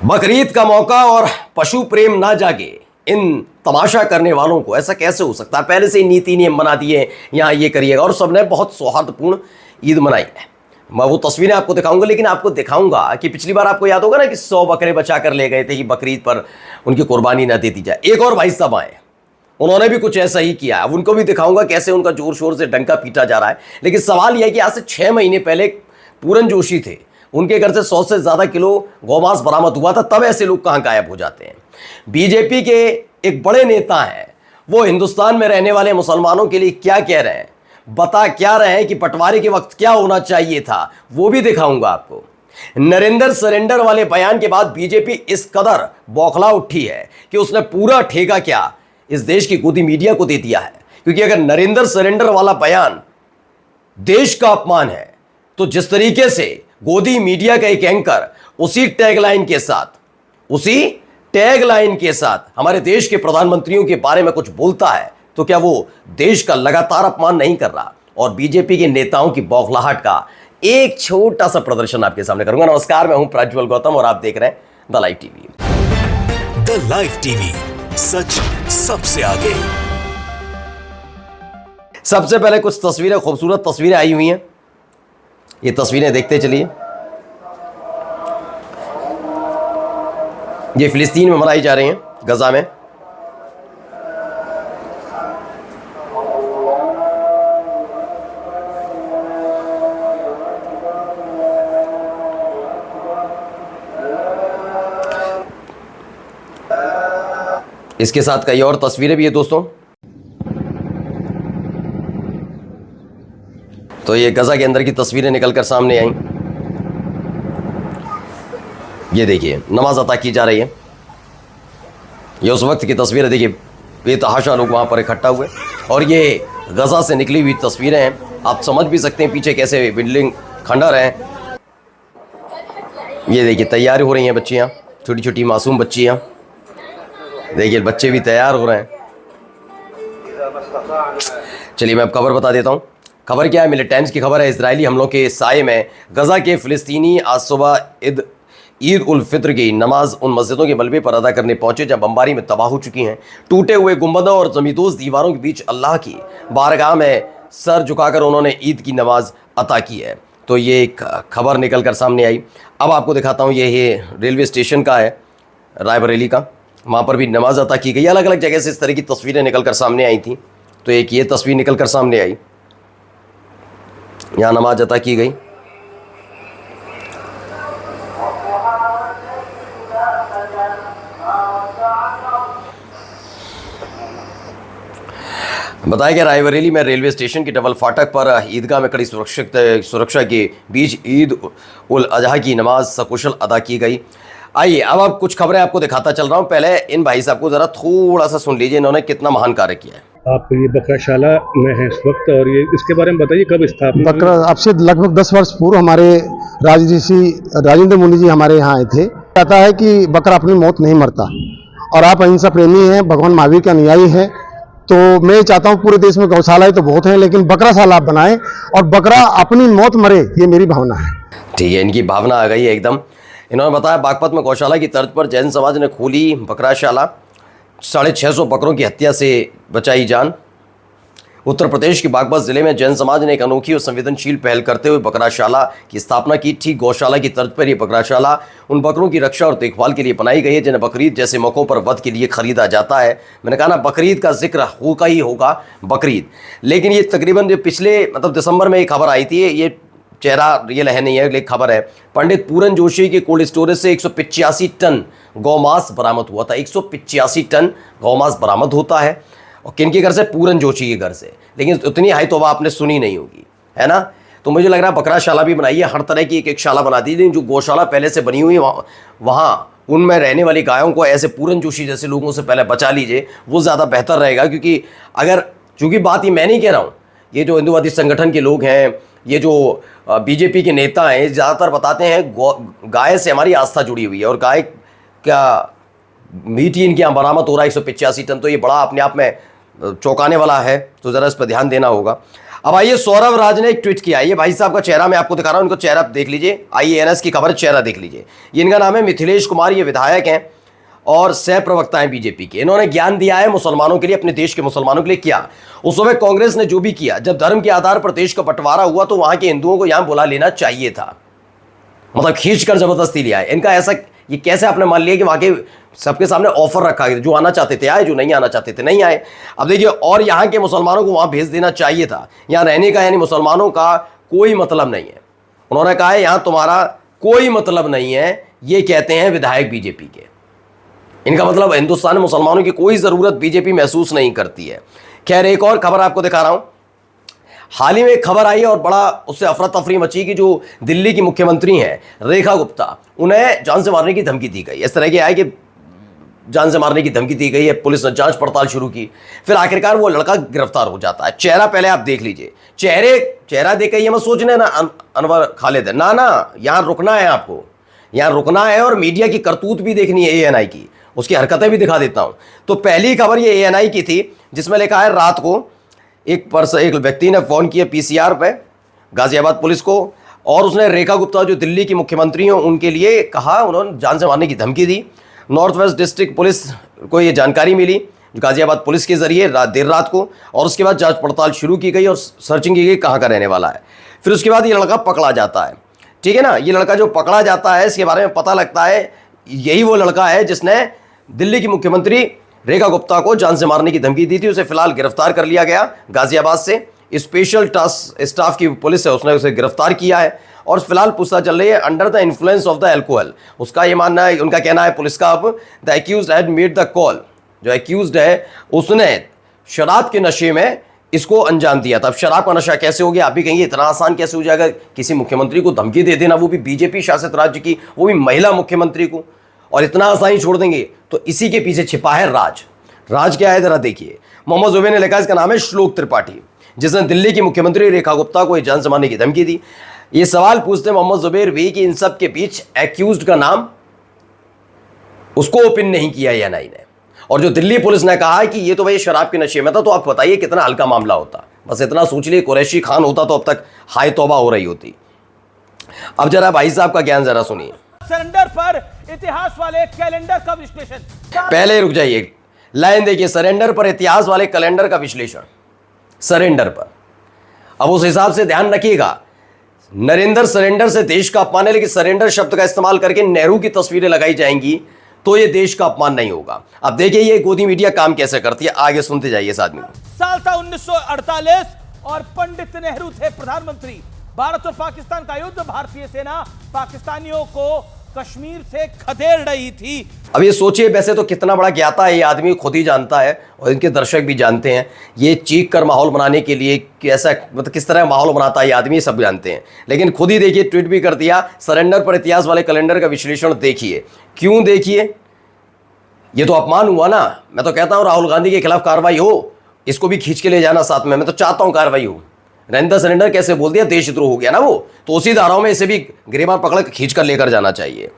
बकरीद का मौका और पशु प्रेम ना जागे, इन तमाशा करने वालों को ऐसा कैसे हो सकता है। पहले से ही नीति नियम बना दिए, यहाँ ये करिएगा, और सबने बहुत सौहार्दपूर्ण ईद मनाई है। मैं वो तस्वीरें आपको दिखाऊंगा, लेकिन आपको दिखाऊंगा कि पिछली बार आपको याद होगा ना कि 100 बकरे बचा कर ले गए थे कि बकरीद पर उनकी कुर्बानी ना दे दी जाए। एक और भाई साहब आए, उन्होंने भी कुछ ऐसा ही किया। अब उनको भी दिखाऊंगा कैसे उनका जोर शोर से डंका पीटा जा रहा है। लेकिन सवाल यह है कि आज से 6 महीने पहले पूरन जोशी थे, उनके घर से 100 से ज्यादा किलो गौमांस बरामद हुआ था। तब ऐसे लोग कहां गायब हो जाते हैं। बीजेपी के एक बड़े नेता हैं, वो हिंदुस्तान में रहने वाले मुसलमानों के लिए क्या कह रहे हैं, बता क्या रहे हैं कि बंटवारे के वक्त क्या होना चाहिए था, वो भी दिखाऊंगा आपको। नरेंद्र सरेंडर वाले बयान के बाद बीजेपी इस कदर बौखला उठी है कि उसने पूरा ठेका क्या इस देश की गोदी मीडिया को दे दिया है। क्योंकि अगर नरेंद्र सरेंडर वाला बयान देश का अपमान है, तो जिस तरीके से गोदी मीडिया का एक एंकर उसी टैगलाइन के साथ हमारे देश के प्रधानमंत्रियों के बारे में कुछ बोलता है, तो क्या वो देश का लगातार अपमान नहीं कर रहा। और बीजेपी के नेताओं की बौखलाहट का एक छोटा सा प्रदर्शन आपके सामने करूंगा। नमस्कार, मैं हूं प्रज्वल गौतम और आप देख रहे हैं the live TV. The live TV, सच सबसे आगे। सबसे पहले कुछ तस्वीरें, खूबसूरत तस्वीरें आई हुई हैं, ये तस्वीरें देखते चलिए। ये फिलिस्तीन में मनाई जा रही हैं, गजा में। इसके साथ कई और तस्वीरें भी है दोस्तों। तो ये गजा के अंदर की तस्वीरें निकलकर सामने आई। ये देखिए, नमाज अता की जा रही है। ये उस वक्त की तस्वीरें देखिए, बेतहाशा लोग वहां पर इकट्ठा हुए, और ये गजा से निकली हुई तस्वीरें हैं। आप समझ भी सकते हैं पीछे कैसे बिल्डिंग खंडर हैं। ये देखिए, तैयार हो रही हैं बच्चियां, छोटी छोटी मासूम बच्चियां। देखिए, बच्चे भी तैयार हो रहे हैं। चलिए मैं अब खबर बता देता हूं। खबर क्या है, मिलिट टाइम्स की खबर है। इजरायली हमलों के साए में गजा के फिलिस्तीनी आज सुबह ईद उल फित्र की नमाज उन मस्जिदों के मलबे पर अदा करने पहुंचे जब बमबारी में तबाह हो चुकी हैं। टूटे हुए गुंबदों और जमींदोज दीवारों के बीच अल्लाह की बारगाह में सर झुकाकर उन्होंने ईद की नमाज अता की है। तो ये एक खबर निकल कर सामने आई। अब आपको दिखाता हूँ, ये रेलवे स्टेशन का है, रायबरेली का। वहाँ पर भी नमाज अता की गई। अलग अलग जगह से इस तरह की तस्वीरें निकल कर सामने आई थी। तो एक ये तस्वीर निकल कर सामने आई, यहाँ नमाज अता की गई। बताया गया रायबरेली में रेलवे स्टेशन के डबल फाटक पर ईदगाह में कड़ी सुरक्षा के बीच ईद उल अजहा की नमाज सकुशल अदा की गई। आइए अब आप कुछ खबरें आपको दिखाता चल रहा हूं। पहले इन भाई साहब को जरा थोड़ा सा सुन लीजिए, इन्होंने कितना महान कार्य किया है। आप ये बकराशाला में हैं इस वक्त, और ये इसके बारे में बताइए कब स्थापना? बकरा अब से लगभग 10 वर्ष पूर्व हमारे राजेंद्र मुनि जी हमारे यहाँ आए थे। कहता है कि बकरा अपनी मौत नहीं मरता, और आप अहिंसा प्रेमी हैं, भगवान महावीर के अनुयायी हैं, तो मैं चाहता हूँ पूरे देश में गौशालाएं तो बहुत हैं, लेकिन बकराशाला आप बनाएं और बकरा अपनी मौत मरे, ये मेरी भावना है। ठीक है, इनकी भावना आ गई है एकदम। इन्होंने बताया बागपत में गौशाला की तर्ज पर जैन समाज ने खोली बकराशाला, 650 बकरों की हत्या से बचाई जान। उत्तर प्रदेश के बागपत जिले में जैन समाज ने एक अनोखी और संवेदनशील पहल करते हुए बकराशाला की स्थापना की। ठीक गौशाला की तर्ज पर यह बकराशाला उन बकरों की रक्षा और देखभाल के लिए बनाई गई है जिन्हें बकरीद जैसे मौक़ों पर वध के लिए खरीदा जाता है। मैंने कहा ना, बकरीद का जिक्र होगा ही होगा, बकरीद। लेकिन ये तकरीबन जो पिछले दिसंबर में एक खबर आई थी, ये चेहरा रियल है नहीं है, लेकिन खबर है, पंडित पूरन जोशी के कोल्ड स्टोरेज से 185 टन गौमांस बरामद हुआ था। 185 टन गौमांस बरामद होता है, और किनके घर से? पूरन जोशी के घर से। लेकिन उतनी हाई तौबा आपने सुनी नहीं होगी, है ना। तो मुझे लग रहा है बकराशाला भी बनाइए, हर तरह की एक शाला बना दीजिए। जो गौशाला पहले से बनी हुई वहाँ उनमें रहने वाली गायों को ऐसे पूरन जोशी जैसे लोगों से पहले बचा लीजिए, वो ज़्यादा बेहतर रहेगा। क्योंकि चूँकि बात ये मैं नहीं कह रहा हूँ, ये जो हिंदूवादी संगठन के लोग हैं, ये जो बीजेपी के नेता हैं, ज़्यादातर बताते हैं गाय से हमारी आस्था जुड़ी हुई है, और गाय क्या मीट ही इनके यहाँ बरामद हो रहा है 185 टन। तो ये बड़ा अपने आप में चौंकाने वाला है, तो ज़रा इस पर ध्यान देना होगा। अब आइए, सौरभ राज ने एक ट्वीट किया। ये भाई साहब का चेहरा मैं आपको दिखा रहा हूं, इनको चेहरा देख लीजिए। IANS की खबर, चेहरा देख लीजिए। ये इनका नाम है मिथिलेश कुमार, ये विधायक हैं और सह प्रवक्ता हैं बीजेपी के। इन्होंने ज्ञान दिया है मुसलमानों के लिए, अपने देश के मुसलमानों के लिए किया। उस समय कांग्रेस ने जो भी किया, जब धर्म के आधार पर देश का बंटवारा हुआ तो वहां के हिंदुओं को यहां बुला लेना चाहिए था, मतलब खींचकर जबरदस्ती लिया है। इनका ऐसा, ये कैसे आपने मान लिया कि वहां के सबके सामने ऑफर रखा गया, जो आना चाहते थे आए, जो नहीं आना चाहते थे नहीं आए। अब देखिए, और यहाँ के मुसलमानों को वहां भेज देना चाहिए था। यहाँ रहने का यानी मुसलमानों का कोई मतलब नहीं है। उन्होंने कहा है यहाँ तुम्हारा कोई मतलब नहीं है, ये कहते हैं विधायक बीजेपी के। इनका मतलब हिंदुस्तान में मुसलमानों की कोई जरूरत बीजेपी महसूस नहीं करती है। खैर, एक और खबर आपको दिखा रहा हूं। हाल ही में एक खबर आई और बड़ा उससे अफरा तफरी मची कि जो दिल्ली की मुख्यमंत्री हैं रेखा गुप्ता, उन्हें जान से मारने की धमकी दी गई। इस तरह की आए कि जान से मारने की धमकी दी गई है, पुलिस ने जांच पड़ताल शुरू की, फिर आखिरकार वो लड़का गिरफ्तार हो जाता है। चेहरा पहले आप देख लीजिए, चेहरा देख के ये मत सोचने ना अनवर खालिद है, ना यहाँ रुकना है आपको, यहाँ रुकना है और मीडिया की करतूत भी देखनी है ANI की, उसकी हरकतें भी दिखा देता हूं। तो पहली खबर ये ANI की थी, जिसमें लिखा है रात को एक व्यक्ति ने फोन किया PCR पे गाजियाबाद पुलिस को, और उसने रेखा गुप्ता जो दिल्ली की मुख्यमंत्री हैं उनके लिए कहा, उन्होंने जान से मारने की धमकी दी। नॉर्थ वेस्ट डिस्ट्रिक्ट पुलिस को ये जानकारी मिली गाजियाबाद पुलिस के जरिए देर रात को, और उसके बाद जांच पड़ताल शुरू की गई और सर्चिंग की गई कहाँ का रहने वाला है। फिर उसके बाद ये लड़का पकड़ा जाता है, ठीक है ना। ये लड़का जो पकड़ा जाता है, इसके बारे में पता लगता है यही वो लड़का है जिसने दिल्ली की मुख्यमंत्री रेखा गुप्ता को जान से मारने की धमकी दी थी। उसे फिलहाल गिरफ्तार कर लिया गया गाजियाबाद से, स्पेशल टास्क स्टाफ की पुलिस है, उसने उसे गिरफ्तार किया है और फिलहाल पूछताछ चल रही है under the influence of the alcohol. उसका ये मानना है, उनका कहना है पुलिस का, अब the accused had made the call, जो एक्यूज्ड है उसने शराब के नशे में इसको अंजाम दिया था। अब शराब का नशा कैसे हो गया, आप भी कहेंगे इतना आसान कैसे हो जाएगा किसी मुख्यमंत्री को धमकी दे देना, वो भी बीजेपी शासित राज्य की, वो भी महिला मुख्यमंत्री को, और इतना आसानी छोड़ देंगे। तो इसी के पीछे छिपा है राज क्या है जरा देखिए। मोहम्मद जुबैर ने लिखा, इसका नाम है श्लोक त्रिपाठी, जिसने दिल्ली की मुख्यमंत्री रेखा गुप्ता को जान से मारने की धमकी दी। ये सवाल पूछते मोहम्मद जुबैर भी कि इन सब के बीच एक्यूज्ड का नाम उसको ओपन नहीं किया ANI ने, और जो दिल्ली पुलिस ने कहा कि ये तो भाई शराब के नशे में था, तो आप बताइए कितना हल्का मामला होता। बस इतना सोच लिए, कुरैशी खान होता तो अब तक हाय तौबा हो रही होती। अब जरा भाई साहब का ज्ञान जरा सुनिए। सरेंडर पर इतिहास वाले कैलेंडर का विश्लेषण। पहले रुक जाइए, लाइन देखिए, सरेंडर पर इतिहास वाले कैलेंडर का विश्लेषण। सरेंडर पर, अब उस हिसाब से ध्यान रखिएगा, नरेंद्र सरेंडर से देश का अपमान है, लेकिन सरेंडर शब्द का इस्तेमाल करके नेहरू की तस्वीरें लगाई जाएंगी तो ये देश का अपमान नहीं होगा। अब देखिए ये गोदी मीडिया काम कैसे करती है, आगे सुनते जाइए इस आदमी को। साल था 1948 और पंडित नेहरू थे प्रधानमंत्री। भारत और पाकिस्तान का युद्ध, भारतीय सेना पाकिस्तानियों को कश्मीर से खदेड़ रही थी। अब ये सोचिए, वैसे तो कितना बड़ा ज्ञाता है ये आदमी, खुद ही जानता है और इनके दर्शक भी जानते हैं, ये चीख कर माहौल बनाने के लिए कैसा, मतलब किस तरह माहौल बनाता है ये आदमी, सब जानते हैं। लेकिन खुद ही देखिए, ट्वीट भी कर दिया, सरेंडर पर इतिहास वाले कैलेंडर का विश्लेषण देखिए। क्यों देखिए, ये तो अपमान हुआ ना। मैं तो कहता हूँ राहुल गांधी के खिलाफ कार्रवाई हो, इसको भी खींच के ले जाना साथ में, मैं तो चाहता हूँ कार्रवाई हो। नरेंद्र सरेंडर कैसे बोल दिया, देशद्रोह हो गया ना वो, तो उसी धाराओं में इसे भी गिरेबान पकड़ खींच कर लेकर जाना चाहिए।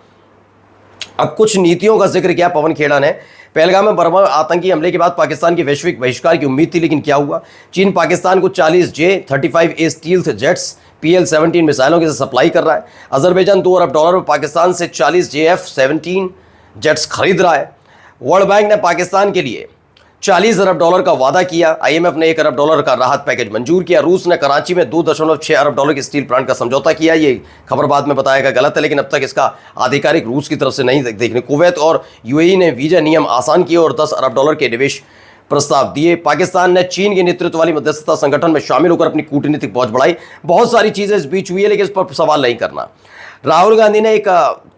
अब कुछ नीतियों का जिक्र किया पवन खेड़ा ने। पहलगाम में बर्मा आतंकी हमले के बाद पाकिस्तान की वैश्विक बहिष्कार की उम्मीद थी, लेकिन क्या हुआ, चीन पाकिस्तान को 40 J-35A स्टील्थ जेट्स PL-17 मिसाइलों के सप्लाई कर रहा है। अजरबैजान $2 अरब में पाकिस्तान से 40 JF-17 जेट्स खरीद रहा है। वर्ल्ड बैंक ने पाकिस्तान के लिए $40 अरब का वादा किया। IMF ने $1 अरब का राहत पैकेज मंजूर किया। रूस ने कराची में $2.6 अरब के स्टील प्लांट का समझौता किया। ये खबर बाद में बताया गया गलत है, लेकिन अब तक इसका आधिकारिक रूस की तरफ से नहीं देखने। कुवैत और UAE ने वीजा नियम आसान किए और $10 अरब के निवेश प्रस्ताव दिए। पाकिस्तान ने चीन के नेतृत्व वाली मध्यस्थता संगठन में शामिल होकर अपनी कूटनीतिक पहुंच बढ़ाई। बहुत सारी चीजें इस बीच हुई है, लेकिन इस पर सवाल नहीं करना। राहुल गांधी ने एक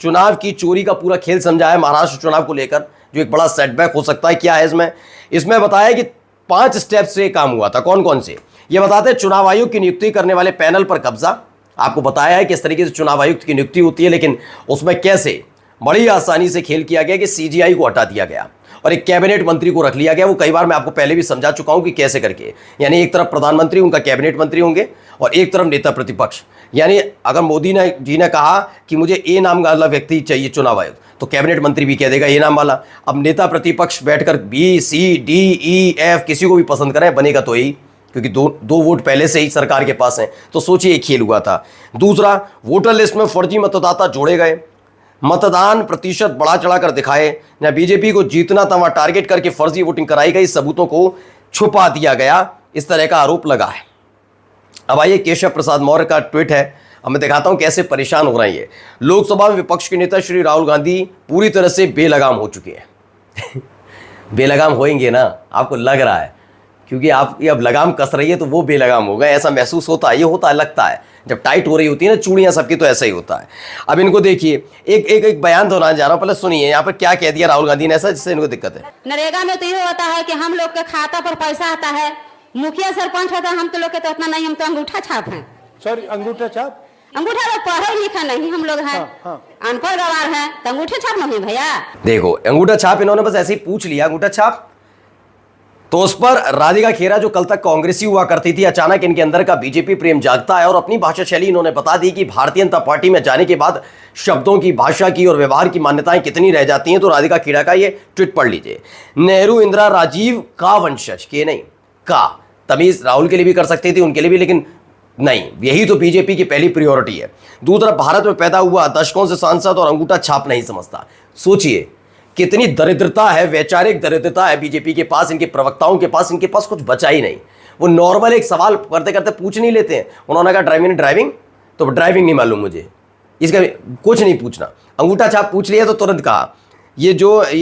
चुनाव की चोरी का पूरा खेल समझाया महाराष्ट्र चुनाव को लेकर, जो एक बड़ा सेटबैक हो सकता है। क्या है इसमें बताया कि 5 स्टेप से काम हुआ था। कौन कौन से ये बताते हैं। चुनाव आयोग की नियुक्ति करने वाले पैनल पर कब्जा, आपको बताया है किस तरीके से चुनाव आयुक्त की नियुक्ति होती है, लेकिन उसमें कैसे बड़ी आसानी से खेल किया गया कि CGI को हटा दिया गया और एक कैबिनेट मंत्री को रख लिया गया। वो कई बार मैं आपको पहले भी समझा चुका हूं कि कैसे करके, यानी एक तरफ प्रधानमंत्री उनका कैबिनेट मंत्री होंगे और एक तरफ नेता प्रतिपक्ष। यानी अगर मोदी जी ने कहा कि मुझे ए नाम वाला व्यक्ति चाहिए चुनाव आयुक्त, तो कैबिनेट मंत्री भी कह देगा ए नाम वाला। अब नेता प्रतिपक्ष बैठकर B, C, D, E, F किसी को भी पसंद करें, बनेगा तो यही क्योंकि दो वोट पहले से ही सरकार के पास हैं, तो सोचिए खेल हुआ था। दूसरा, वोटर लिस्ट में फर्जी मतदाता जोड़े गए, मतदान प्रतिशत बढ़ा चढ़ाकर दिखाए, जहां बीजेपी को जीतना था वहां टारगेट करके फर्जी वोटिंग कराई गई, सबूतों को छुपा दिया गया, इस तरह का आरोप लगा है। अब आइए केशव प्रसाद मौर्य का ट्वीट है, अब मैं दिखाता हूं कैसे परेशान हो रहे हैं ये। लोकसभा में विपक्ष के नेता श्री राहुल गांधी पूरी तरह से बेलगाम हो चुके हैं। बेलगाम होएंगे ना, आपको लग रहा है, क्योंकि आप ये अब लगाम कस रही है तो वो बेलगाम हो गए, ऐसा महसूस होता है। ये होता है, लगता है जब टाइट हो रही होती है ना चूड़ियां सबकी, तो ऐसा ही होता है। अब इनको देखिए, एक बयान दोहराने जा रहा हूं, पहले सुनिए यहाँ पर क्या कह दिया राहुल गांधी ने ऐसा जिससे इनको दिक्कत है। नरेगा में तो ये होता है कि हम लोग के खाता पर पैसा आता है, मुखिया सरपंच होता है, हम तो लोग के तो उतना नहीं, हम तो अंगूठा छाप हैं। सॉरी, अंगूठा छाप? अंगूठा लोग पढ़े लिखा नहीं, हम लोग हैं अनपढ़ गवार हैं, तो अंगूठे छाप नहीं भैया। देखो अंगूठा छाप इन्होंने बस ऐसे ही पूछ लिया, अंगूठा छाप, तो उस पर राधिका खेरा जो कल तक कांग्रेसी हुआ करती थी, अचानक इनके अंदर का बीजेपी प्रेम जागता है और अपनी भाषा शैली इन्होंने बता दी कि भारतीय जनता पार्टी में जाने के बाद शब्दों की, भाषा की और व्यवहार की मान्यताएं कितनी रह जाती हैं। तो राधिका खेरा का ये ट्वीट पढ़ लीजिए। नेहरू, इंदिरा, राजीव का वंशज, के नहीं का, तमीज राहुल के लिए भी कर सकती थी, उनके लिए भी, लेकिन नहीं, यही तो बीजेपी की पहली प्रायोरिटी है। दूसरा, भारत में पैदा हुआ, दशकों से सांसद और अंगूठा छाप नहीं समझता। सोचिए कितनी दरिद्रता है, वैचारिक दरिद्रता है बीजेपी के पास, इनके प्रवक्ताओं के पास, इनके पास कुछ बचा ही नहीं। वो नॉर्मल एक सवाल करते करते पूछ नहीं लेते हैं। उन्होंने कहा ड्राइविंग, तो ड्राइविंग नहीं मालूम मुझे, इसका कुछ नहीं पूछना। अंगूठा छाप पूछ लिया तो तुरंत कहा ये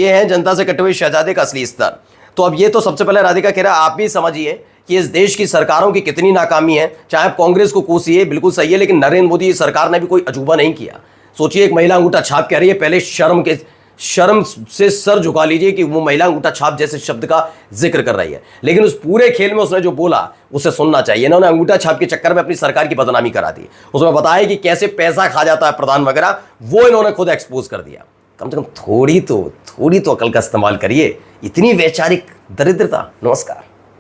है जनता से कटे हुए शहजादे का असली स्तर। तो अब ये तो सबसे पहले राधिका खेरा आप भी समझिए कि इस देश की सरकारों की कितनी नाकामी है। चाहे आप कांग्रेस को कोसिए, बिल्कुल सही है, लेकिन नरेंद्र मोदी सरकार ने भी कोई अजूबा नहीं किया। सोचिए एक महिला अंगूठा छाप कह रही है, पहले शर्म से सर झुका लीजिए कि वो महिला अंगूठा छाप जैसे शब्द का जिक्र कर रही है, लेकिन उस पूरे खेल में उसने जो बोला उसे सुनना चाहिए। इन्होंने अंगूठा छाप के चक्कर में अपनी सरकार की बदनामी करा दी, उसमें बताया कि कैसे पैसा खा जाता है प्रधान वगैरह, वो इन्होंने खुद एक्सपोज कर दिया। कम से कम थोड़ी तो अकल का इस्तेमाल करिए, इतनी वैचारिक दरिद्रता। नमस्कार।